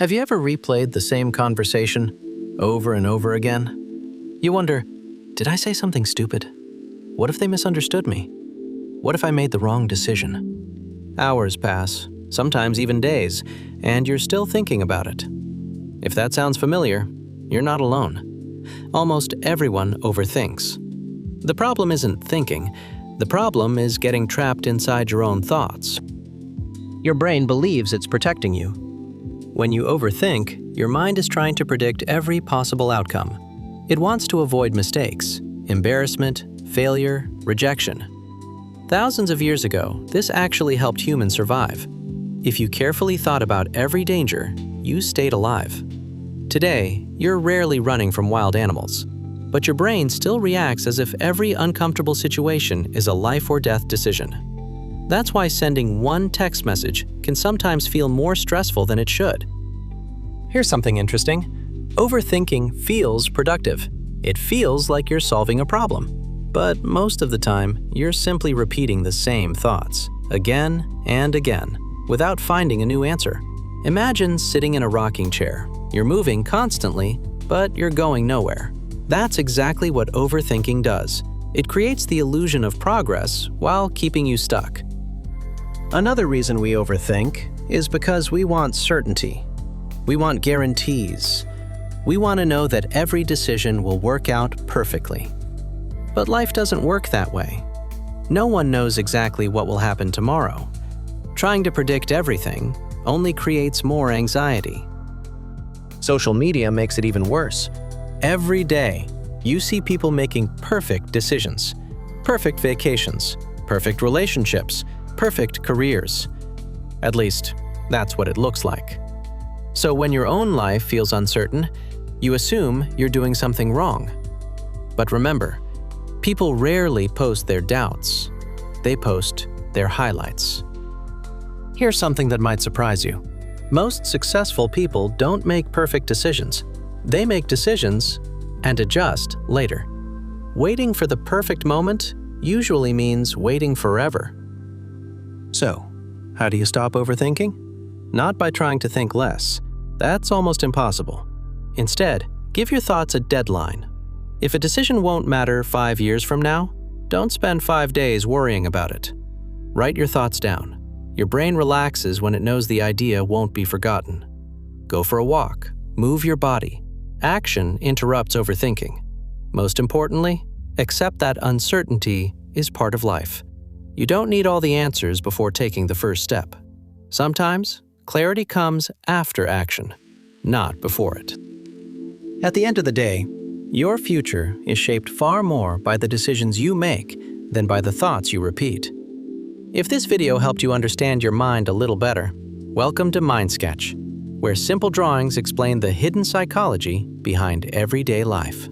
Have you ever replayed the same conversation over and over again? You wonder, did I say something stupid? What if they misunderstood me? What if I made the wrong decision? Hours pass, sometimes even days, and you're still thinking about it. If that sounds familiar, you're not alone. Almost everyone overthinks. The problem isn't thinking. The problem is getting trapped inside your own thoughts. Your brain believes it's protecting you. When you overthink, your mind is trying to predict every possible outcome. It wants to avoid mistakes, embarrassment, failure, rejection. Thousands of years ago, this actually helped humans survive. If you carefully thought about every danger, you stayed alive. Today, you're rarely running from wild animals, but your brain still reacts as if every uncomfortable situation is a life or death decision. That's why sending one text message can sometimes feel more stressful than it should. Here's something interesting. Overthinking feels productive. It feels like you're solving a problem. But most of the time, you're simply repeating the same thoughts, again and again, without finding a new answer. Imagine sitting in a rocking chair. You're moving constantly, but you're going nowhere. That's exactly what overthinking does. It creates the illusion of progress while keeping you stuck. Another reason we overthink is because we want certainty. We want guarantees. We want to know that every decision will work out perfectly. But life doesn't work that way. No one knows exactly what will happen tomorrow. Trying to predict everything only creates more anxiety. Social media makes it even worse. Every day, you see people making perfect decisions, perfect vacations, perfect relationships, perfect careers. At least, that's what it looks like. So when your own life feels uncertain, you assume you're doing something wrong. But remember, people rarely post their doubts. They post their highlights. Here's something that might surprise you. Most successful people don't make perfect decisions. They make decisions and adjust later. Waiting for the perfect moment usually means waiting forever. So, how do you stop overthinking? Not by trying to think less. That's almost impossible. Instead, give your thoughts a deadline. If a decision won't matter 5 years from now, don't spend 5 days worrying about it. Write your thoughts down. Your brain relaxes when it knows the idea won't be forgotten. Go for a walk. Move your body. Action interrupts overthinking. Most importantly, accept that uncertainty is part of life. You don't need all the answers before taking the first step. Sometimes, clarity comes after action, not before it. At the end of the day, your future is shaped far more by the decisions you make than by the thoughts you repeat. If this video helped you understand your mind a little better, welcome to MindSketch, where simple drawings explain the hidden psychology behind everyday life.